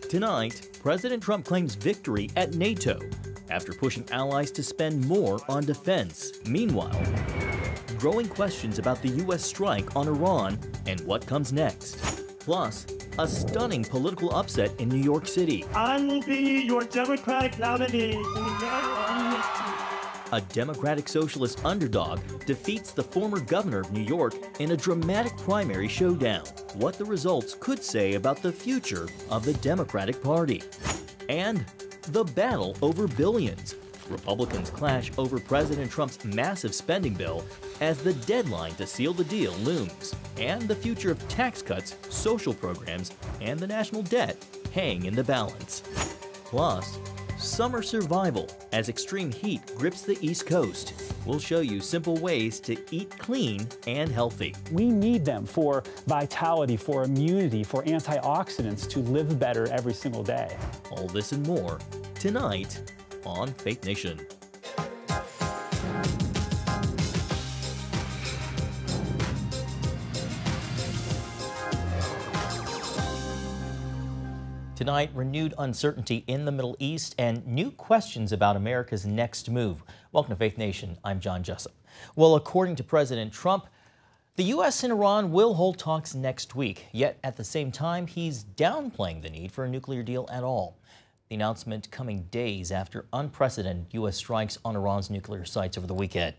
Tonight, President Trump claims victory at NATO after pushing allies to spend more on defense. Meanwhile, growing questions about the U.S. strike on Iran and what comes next. Plus, a stunning political upset in New York City. I will be your Democratic nominee. A Democratic Socialist underdog defeats the former governor of New York in a dramatic primary showdown. What the results could say about the future of the Democratic Party. And the battle over billions. Republicans clash over President Trump's massive spending bill as the deadline to seal the deal looms. And the future of tax cuts, social programs, and the national debt hang in the balance. Plus, summer survival as extreme heat grips the East Coast. We'll show you simple ways to eat clean and healthy. We need them for vitality, for immunity, for antioxidants to live better every single day. All this and more tonight on Faith Nation. Tonight, renewed uncertainty in the Middle East and new questions about America's next move. Welcome to Faith Nation. I'm John Jessup. Well, according to President Trump, the U.S. and Iran will hold talks next week. Yet at the same time, he's downplaying the need for a nuclear deal at all. The announcement coming days after unprecedented U.S. strikes on Iran's nuclear sites over the weekend.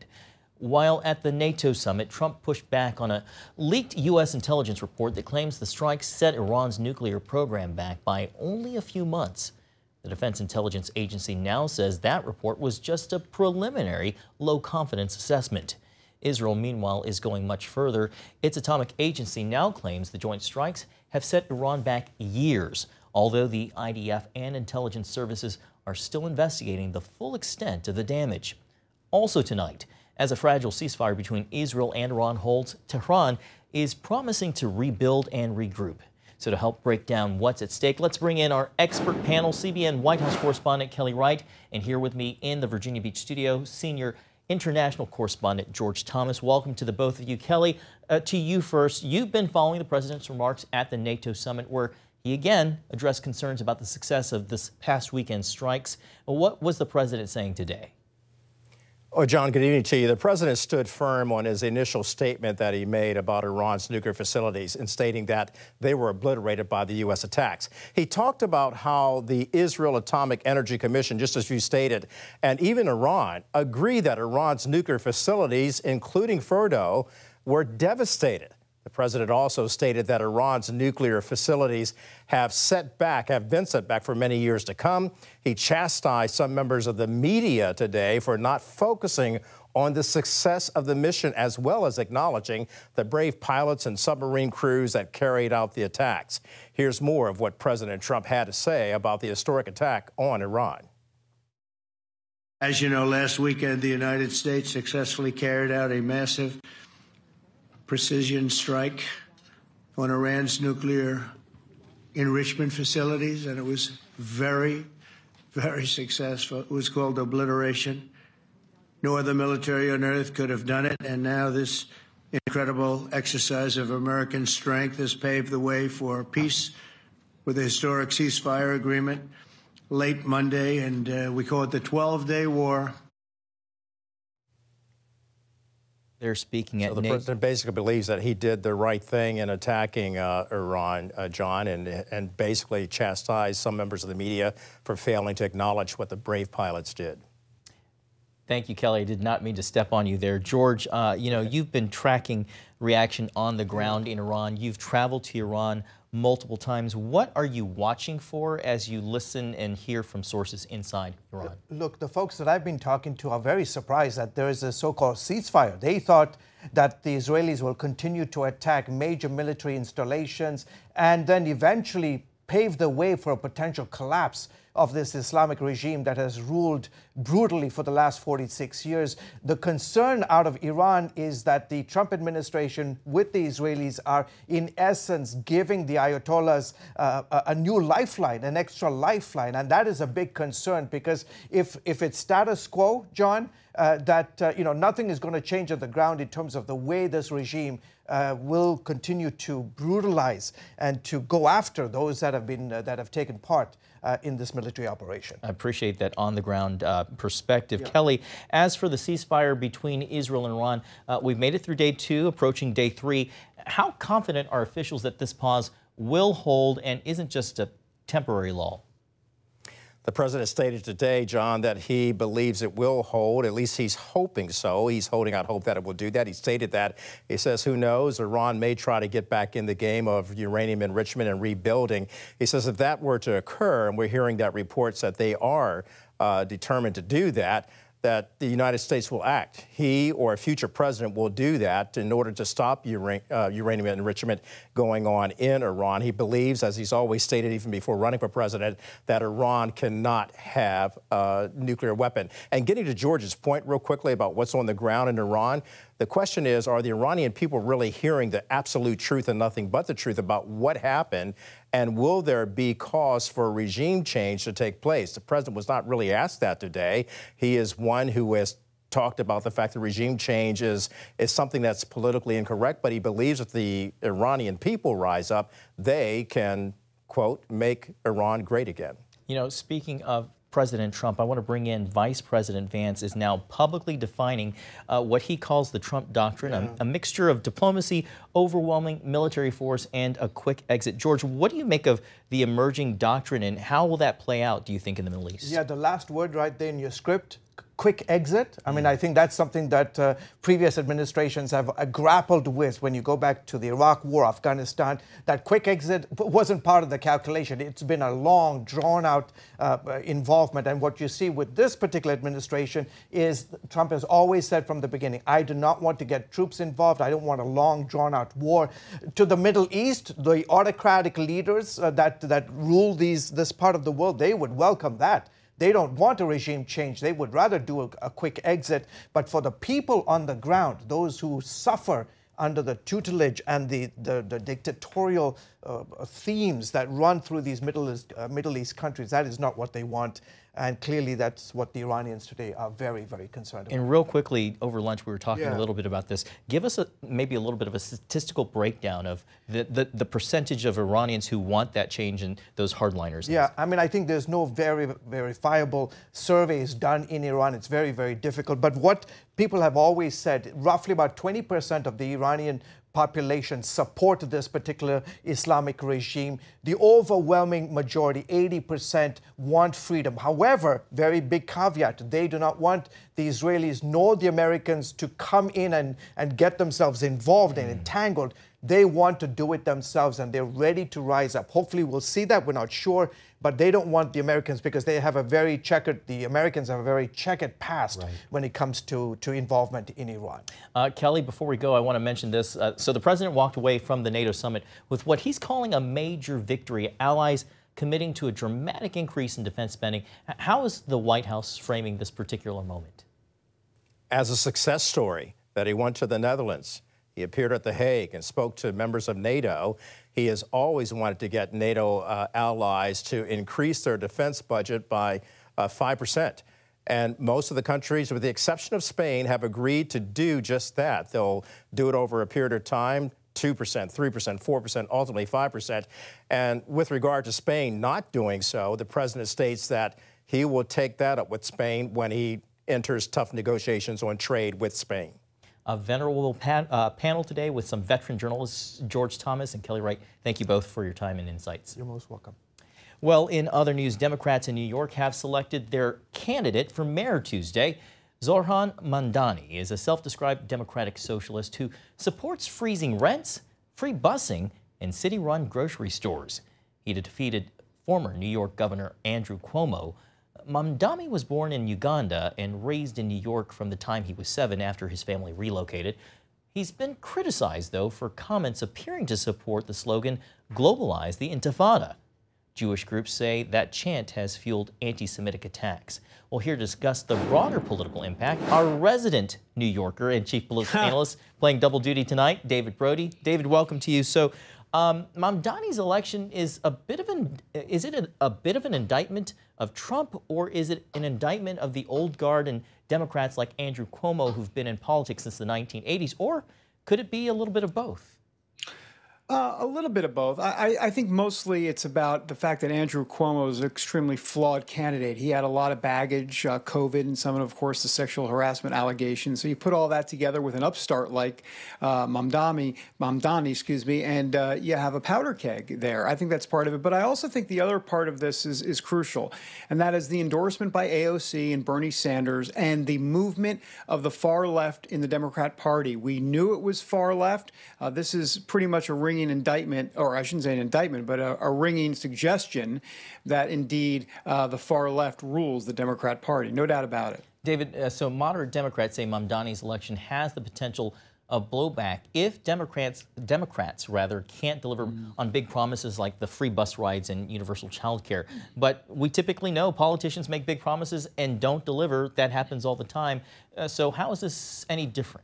While at the NATO summit, Trump pushed back on a leaked U.S. intelligence report that claims the strikes set Iran's nuclear program back by only a few months. The Defense Intelligence Agency now says that report was just a preliminary low-confidence assessment. Israel, meanwhile, is going much further. Its atomic agency now claims the joint strikes have set Iran back years, although the IDF and intelligence services are still investigating the full extent of the damage. Also tonight, as a fragile ceasefire between Israel and Iran holds, Tehran is promising to rebuild and regroup. So to help break down what's at stake, let's bring in our expert panel, CBN White House correspondent Kelly Wright, and here with me in the Virginia Beach studio, senior international correspondent George Thomas. Welcome to the both of you. Kelly, to you first. You've been following the president's remarks at the NATO summit where he again addressed concerns about the success of this past weekend's strikes. What was the president saying today? Oh, John, good evening to you. The president stood firm on his initial statement that he made about Iran's nuclear facilities in stating that they were obliterated by the U.S. attacks. He talked about how the Israel Atomic Energy Commission, just as you stated, and even Iran agree that Iran's nuclear facilities, including Fordo, were devastated. The president also stated that Iran's nuclear facilities have been set back for many years to come. He chastised some members of the media today for not focusing on the success of the mission, as well as acknowledging the brave pilots and submarine crews that carried out the attacks. Here's more of what President Trump had to say about the historic attack on Iran. As you know, last weekend, the United States successfully carried out a massive precision strike on Iran's nuclear enrichment facilities, and it was very, very successful. It was called obliteration. No other military on earth could have done it, and now this incredible exercise of American strength has paved the way for peace with a historic ceasefire agreement late Monday, and we call it the 12-day war. They're speaking at So the president basically believes that he did the right thing in attacking Iran, John, and basically chastised some members of the media for failing to acknowledge what the brave pilots did. Thank you, Kelly. I did not mean to step on you there. George, you know, you've been tracking reaction on the ground in Iran. You've traveled to Iran multiple times. What are you watching for as you listen and hear from sources inside Iran? Look, the folks that I've been talking to are very surprised that there is a so-called ceasefire. They thought that the Israelis will continue to attack major military installations and then eventually pave the way for a potential collapse of this Islamic regime that has ruled brutally for the last 46 years. The concern out of Iran is that the Trump administration with the Israelis are in essence giving the Ayatollahs a new lifeline, an extra lifeline. And that is a big concern because if it's status quo, John, nothing is going to change on the ground in terms of the way this regime will continue to brutalize and to go after those that have taken part in this military operation. I appreciate that on-the-ground perspective. Yeah. Kelly, as for the ceasefire between Israel and Iran, we've made it through day 2, approaching day 3. How confident are officials that this pause will hold and isn't just a temporary lull? The president stated today, John, that he believes it will hold. At least he's hoping so. He's holding out hope that it will do that. He stated that. He says, who knows, Iran may try to get back in the game of uranium enrichment and rebuilding. He says if that were to occur, and we're hearing that reports that they are determined to do that, that the United States will act. He or a future president will do that in order to stop uranium enrichment going on in Iran. He believes, as he's always stated even before running for president, that Iran cannot have a nuclear weapon. And getting to George's point real quickly about what's on the ground in Iran, the question is, are the Iranian people really hearing the absolute truth and nothing but the truth about what happened? And will there be cause for a regime change to take place? The president was not really asked that today. He is one who has talked about the fact that regime change is something that's politically incorrect, but he believes if the Iranian people rise up, they can, quote, make Iran great again. You know, speaking of President Trump, I want to bring in Vice President Vance is now publicly defining what he calls the Trump doctrine, a mixture of diplomacy, overwhelming military force, and a quick exit. George, what do you make of the emerging doctrine, and how will that play out, do you think, in the Middle East? Yeah, the last word right there in your script, quick exit. I mean, I think that's something that previous administrations have grappled with. When you go back to the Iraq War, Afghanistan, that quick exit wasn't part of the calculation. It's been a long, drawn-out involvement. And what you see with this particular administration is Trump has always said from the beginning, I do not want to get troops involved. I don't want a long, drawn-out war. To the Middle East, the autocratic leaders that rule this part of the world, they would welcome that. They don't want a regime change. They would rather do a quick exit. But for the people on the ground, those who suffer under the tutelage and the dictatorial themes that run through these Middle East countries, that is not what they want. And clearly that's what the Iranians today are very, very concerned about. And real quickly, over lunch, we were talking a little bit about this. Give us maybe a little bit of a statistical breakdown of the percentage of Iranians who want that change and those hardliners. Yeah, I mean, I think there's no very verifiable surveys done in Iran. It's very, very difficult. But what people have always said, roughly about 20% of the Iranian population support this particular Islamic regime. The overwhelming majority, 80%, want freedom. However, very big caveat, they do not want the Israelis nor the Americans to come in and get themselves involved and entangled. They want to do it themselves, and they're ready to rise up. Hopefully we'll see that. We're not sure, but they don't want the Americans because they have the Americans have a very checkered past when it comes to involvement in Iran. Kelly, before we go, I want to mention this. So the president walked away from the NATO summit with what he's calling a major victory, allies committing to a dramatic increase in defense spending. How is the White House framing this particular moment? As a success story that he went to the Netherlands. He appeared at The Hague and spoke to members of NATO. He has always wanted to get NATO allies to increase their defense budget by 5%. And most of the countries, with the exception of Spain, have agreed to do just that. They'll do it over a period of time, 2%, 3%, 4%, ultimately 5%. And with regard to Spain not doing so, the president states that he will take that up with Spain when he enters tough negotiations on trade with Spain. A venerable panel today with some veteran journalists, George Thomas and Kelly Wright. Thank you both for your time and insights. You're most welcome. Well, in other news, Democrats in New York have selected their candidate for mayor Tuesday. Zohran Mamdani is a self-described democratic socialist who supports freezing rents, free busing, and city-run grocery stores. He defeated former New York Governor Andrew Cuomo. Mamdani was born in Uganda and raised in New York from the time he was 7 after his family relocated. He's been criticized, though, for comments appearing to support the slogan, globalize the Intifada. Jewish groups say that chant has fueled anti-Semitic attacks. Well, here to discuss the broader political impact, our resident New Yorker and chief political analyst playing double duty tonight, David Brody. David, welcome to you. So, Mamdani's election is a bit of a bit of an indictment of Trump, or is it an indictment of the old guard and Democrats like Andrew Cuomo who've been in politics since the 1980s, or could it be a little bit of both? A little bit of both. I think mostly it's about the fact that Andrew Cuomo is an extremely flawed candidate. He had a lot of baggage, COVID, and some of course, the sexual harassment allegations. So you put all that together with an upstart like Mamdani, and you have a powder keg there. I think that's part of it. But I also think the other part of this is crucial, and that is the endorsement by AOC and Bernie Sanders and the movement of the far left in the Democrat Party. We knew it was far left. This is pretty much a ringing indictment, or I shouldn't say an indictment, but a ringing suggestion that indeed the far left rules the Democrat Party. No doubt about it. David, so moderate Democrats say Mamdani's election has the potential of blowback if Democrats can't deliver on big promises like the free bus rides and universal child care. But we typically know politicians make big promises and don't deliver. That happens all the time. So how is this any different?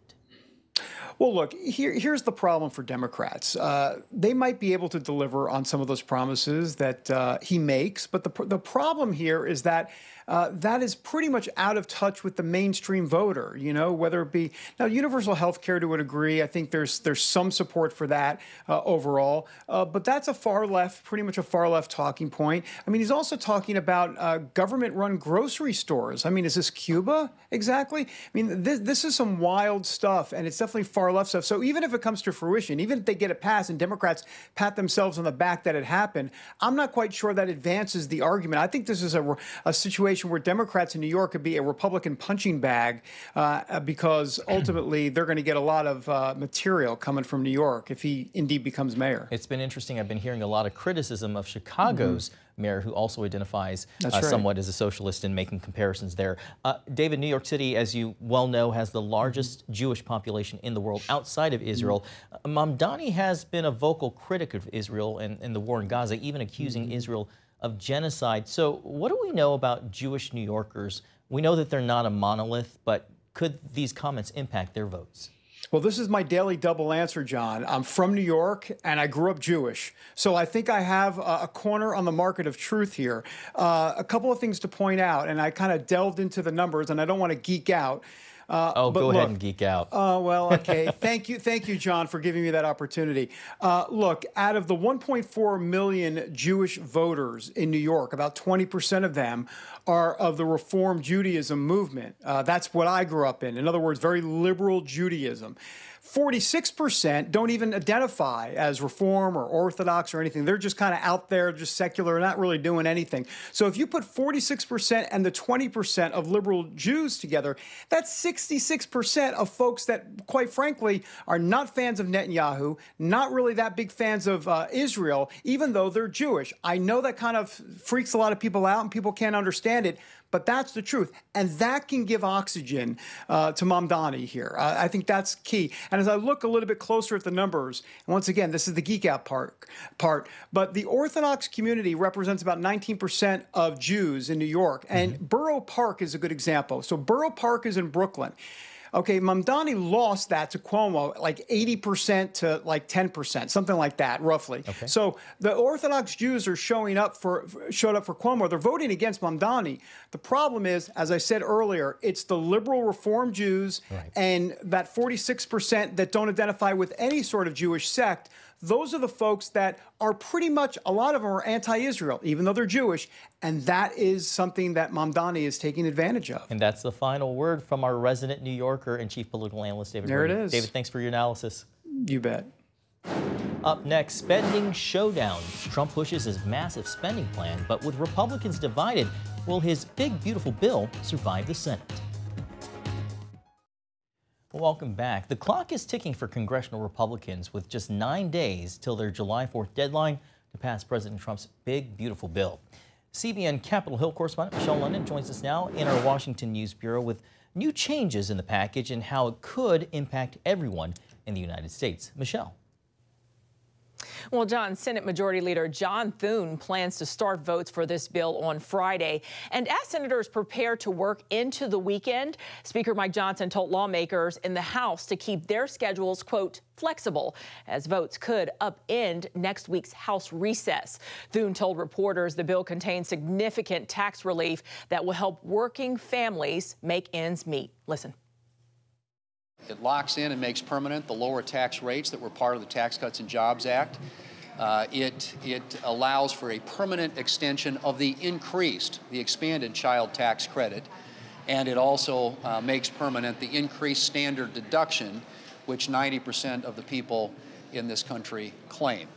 Well, look, here's the problem for Democrats. They might be able to deliver on some of those promises that he makes, but the problem here is that that is pretty much out of touch with the mainstream voter, you know, whether it be now universal health care to a degree. I think there's some support for that overall, but that's a far left, pretty much a far left talking point. I mean, he's also talking about government-run grocery stores. I mean, is this Cuba exactly? I mean, this is some wild stuff, and it's definitely far left stuff. So even if it comes to fruition, even if they get it passed and Democrats pat themselves on the back that it happened, I'm not quite sure that advances the argument. I think this is a situation where Democrats in New York could be a Republican punching bag because ultimately they're going to get a lot of material coming from New York if he indeed becomes mayor. It's been interesting. I've been hearing a lot of criticism of Chicago's mayor, who also identifies right. somewhat as a socialist, and making comparisons there. David, New York City, as you well know, has the largest Jewish population in the world outside of Israel. Mamdani has been a vocal critic of Israel and the war in Gaza, even accusing Israel of genocide. So what do we know about Jewish New Yorkers? We know that they're not a monolith, but could these comments impact their votes? Well, this is my daily double answer, John. I'm from New York, and I grew up Jewish. So I think I have a corner on the market of truth here. A couple of things to point out, and I kind of delved into the numbers, and I don't want to geek out. Go ahead and geek out. Oh, well, okay. Thank you, John, for giving me that opportunity. Look, out of the 1.4 million Jewish voters in New York, about 20% of them are of the Reform Judaism movement. That's what I grew up in. In other words, very liberal Judaism. 46% don't even identify as Reform or Orthodox or anything. They're just kind of out there, just secular, not really doing anything. So if you put 46% and the 20% of liberal Jews together, that's 66% of folks that, quite frankly, are not fans of Netanyahu, not really that big fans of Israel, even though they're Jewish. I know that kind of freaks a lot of people out and people can't understand it, but that's the truth. And that can give oxygen to Mamdani here. I think that's key. And as I look a little bit closer at the numbers, and once again, this is the geek out part, but the Orthodox community represents about 19% of Jews in New York. And Borough Park is a good example. So Borough Park is in Brooklyn. Okay, Mamdani lost that to Cuomo, like 80% to like 10%, something like that, roughly. Okay. So the Orthodox Jews are showed up for Cuomo. They're voting against Mamdani. The problem is, as I said earlier, it's the liberal Reform Jews and that 46% that don't identify with any sort of Jewish sect. Those are the folks that are pretty much, a lot of them are anti-Israel, even though they're Jewish. And that is something that Mamdani is taking advantage of. And that's the final word from our resident New Yorker and chief political analyst, David Brody. There it is. David, thanks for your analysis. You bet. Up next, spending showdown. Trump pushes his massive spending plan, but with Republicans divided, will his big, beautiful bill survive the Senate? Welcome back. The clock is ticking for congressional Republicans with just 9 days till their July 4th deadline to pass President Trump's big, beautiful bill. CBN Capitol Hill correspondent Michelle London joins us now in our Washington News Bureau with new changes in the package and how it could impact everyone in the United States. Michelle. Well, John, Senate Majority Leader John Thune plans to start votes for this bill on Friday. And as senators prepare to work into the weekend, Speaker Mike Johnson told lawmakers in the House to keep their schedules, quote, flexible, as votes could upend next week's House recess. Thune told reporters the bill contains significant tax relief that will help working families make ends meet. Listen. It locks in and makes permanent the lower tax rates that were part of the Tax Cuts and Jobs Act. It allows for a permanent extension of the expanded child tax credit, and it also makes permanent the increased standard deduction, which 90% of the people in this country claim.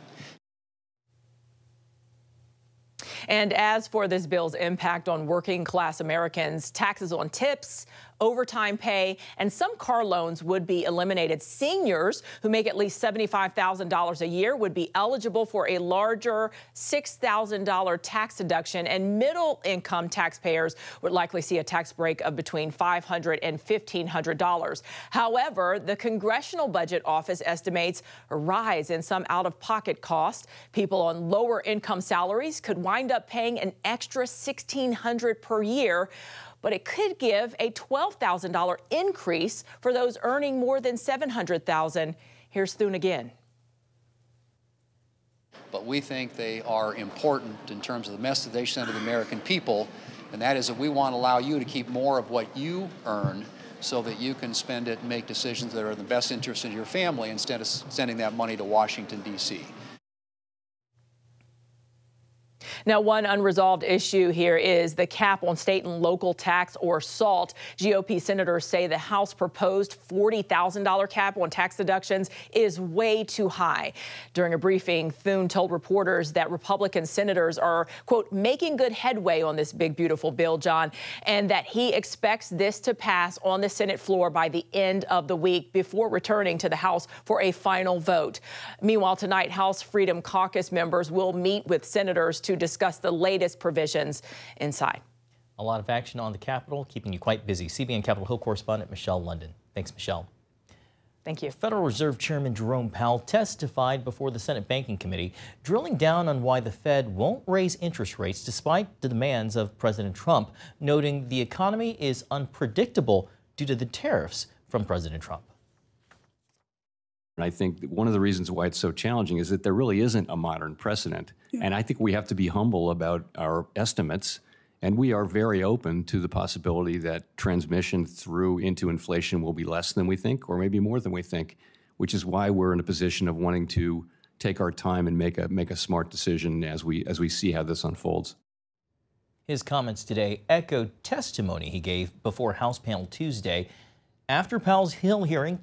And as for this bill's impact on working class Americans, taxes on tips, overtime pay, and some car loans would be eliminated. Seniors who make at least $75,000 a year would be eligible for a larger $6,000 tax deduction, and middle-income taxpayers would likely see a tax break of between $500 and $1,500. However, the Congressional Budget Office estimates a rise in some out-of-pocket costs. People on lower income salaries could wind up paying an extra $1,600 per year, but it could give a $12,000 increase for those earning more than $700,000. Here's Thune again. But we think they are important in terms of the message they send to the American people, and that is that we want to allow you to keep more of what you earn so that you can spend it and make decisions that are in the best interest of your family instead of sending that money to Washington, D.C. Now, one unresolved issue here is the cap on state and local tax, or SALT. GOP senators say the House proposed $40,000 cap on tax deductions is way too high. During a briefing, Thune told reporters that Republican senators are, quote, making good headway on this big, beautiful bill, John, and that he expects this to pass on the Senate floor by the end of the week before returning to the House for a final vote. Meanwhile, tonight, House Freedom Caucus members will meet with senators to discuss the latest provisions inside. A lot of action on the Capitol, keeping you quite busy. CBN Capitol Hill correspondent Michelle London. Thanks, Michelle. Thank you. Federal Reserve Chairman Jerome Powell testified before the Senate Banking Committee, drilling down on why the Fed won't raise interest rates despite the demands of President Trump, noting the economy is unpredictable due to the tariffs from President Trump. And I think one of the reasons why it's so challenging is that there really isn't a modern precedent. Yeah. And I think we have to be humble about our estimates. And we are very open to the possibility that transmission through into inflation will be less than we think, or maybe more than we think, which is why we're in a position of wanting to take our time and make a smart decision as we see how this unfolds. His comments today echoed testimony he gave before House panel Tuesday. After Powell's Hill hearing,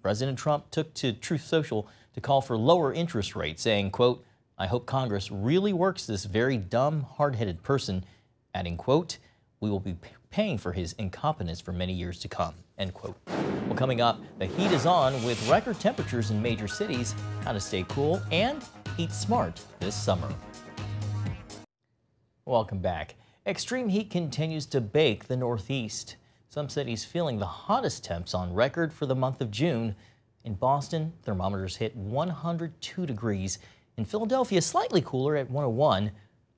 President Trump took to Truth Social to call for lower interest rates, saying, quote, I hope Congress really works this very dumb, hard-headed person, adding, quote, we will be paying for his incompetence for many years to come, end quote. Well, coming up, the heat is on with record temperatures in major cities, how to stay cool and eat smart this summer. Welcome back. Extreme heat continues to bake the Northeast. Some cities feeling the hottest temps on record for the month of June. In Boston, thermometers hit 102 degrees. In Philadelphia, slightly cooler at 101.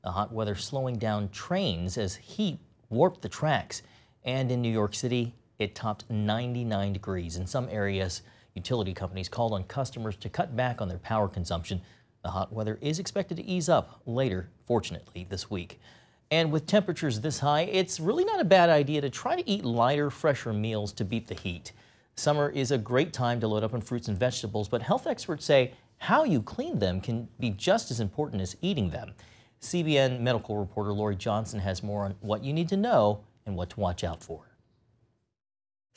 The hot weather slowing down trains as heat warped the tracks. And in New York City, it topped 99 degrees. In some areas, utility companies called on customers to cut back on their power consumption. The hot weather is expected to ease up later, fortunately, this week. And with temperatures this high, it's really not a bad idea to try to eat lighter, fresher meals to beat the heat. Summer is a great time to load up on fruits and vegetables, but health experts say how you clean them can be just as important as eating them. CBN medical reporter Lori Johnson has more on what you need to know and what to watch out for.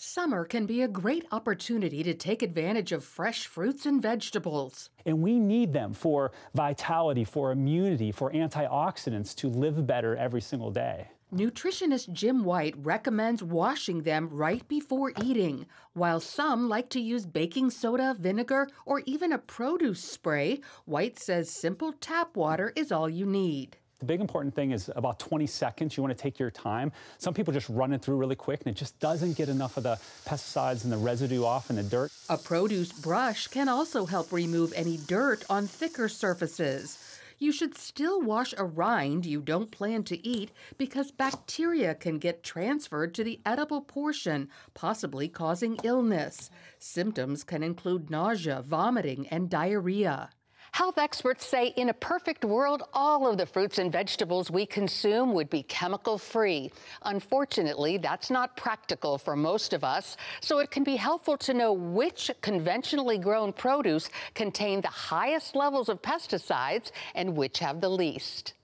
Summer can be a great opportunity to take advantage of fresh fruits and vegetables. And we need them for vitality, for immunity, for antioxidants to live better every single day. Nutritionist Jim White recommends washing them right before eating, while some like to use baking soda, vinegar, or even a produce spray. White says simple tap water is all you need. The big important thing is about 20 seconds. You want to take your time. Some people just run it through really quick, and it just doesn't get enough of the pesticides and the residue off in the dirt. A produce brush can also help remove any dirt on thicker surfaces. You should still wash a rind you don't plan to eat because bacteria can get transferred to the edible portion, possibly causing illness. Symptoms can include nausea, vomiting, and diarrhea. Health experts say in a perfect world, all of the fruits and vegetables we consume would be chemical-free. Unfortunately, that's not practical for most of us, so it can be helpful to know which conventionally grown produce contain the highest levels of pesticides and which have the least.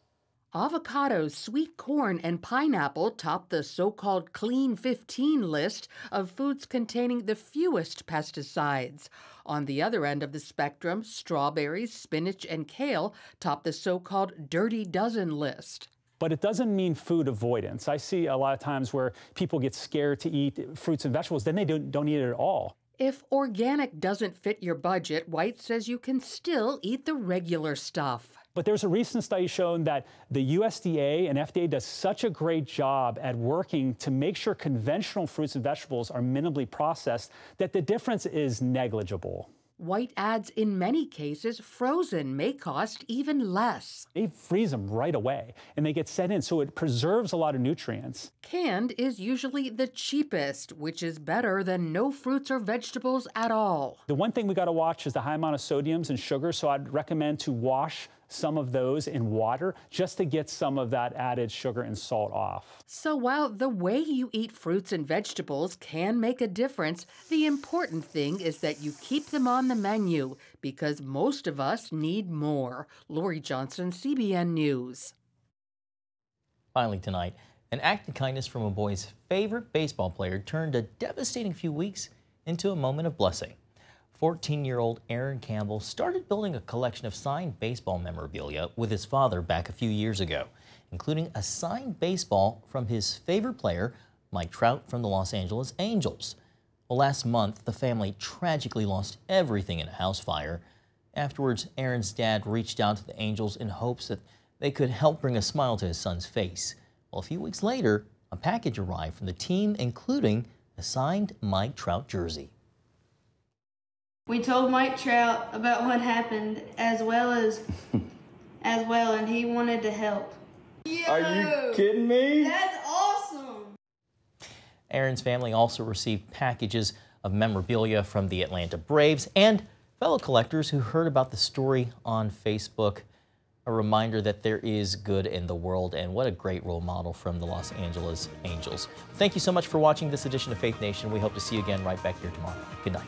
Avocados, sweet corn, and pineapple top the so-called Clean 15 list of foods containing the fewest pesticides. On the other end of the spectrum, strawberries, spinach, and kale top the so-called Dirty Dozen list. But it doesn't mean food avoidance. I see a lot of times where people get scared to eat fruits and vegetables, then they don't eat it at all. If organic doesn't fit your budget, Wright says you can still eat the regular stuff. But there's a recent study showing that the USDA and FDA does such a great job at working to make sure conventional fruits and vegetables are minimally processed that the difference is negligible. Wright adds in many cases, frozen may cost even less. They freeze them right away and they get set in, so it preserves a lot of nutrients. Canned is usually the cheapest, which is better than no fruits or vegetables at all. The one thing we got to watch is the high amount of sodiums and sugar, so I'd recommend to wash some of those in water just to get some of that added sugar and salt off. So while the way you eat fruits and vegetables can make a difference, the important thing is that you keep them on the menu because most of us need more. Lori Johnson, CBN News. Finally tonight, an act of kindness from a boy's favorite baseball player turned a devastating few weeks into a moment of blessing. 14-year-old Aaron Campbell started building a collection of signed baseball memorabilia with his father back a few years ago, including a signed baseball from his favorite player, Mike Trout from the Los Angeles Angels. Well, last month, the family tragically lost everything in a house fire. Afterwards, Aaron's dad reached out to the Angels in hopes that they could help bring a smile to his son's face. Well, a few weeks later, a package arrived from the team, including a signed Mike Trout jersey. We told Mike Trout about what happened as well, and he wanted to help. Yo, are you kidding me? That's awesome. Aaron's family also received packages of memorabilia from the Atlanta Braves and fellow collectors who heard about the story on Facebook. A reminder that there is good in the world, and what a great role model from the Los Angeles Angels. Thank you so much for watching this edition of Faith Nation. We hope to see you again right back here tomorrow. Good night.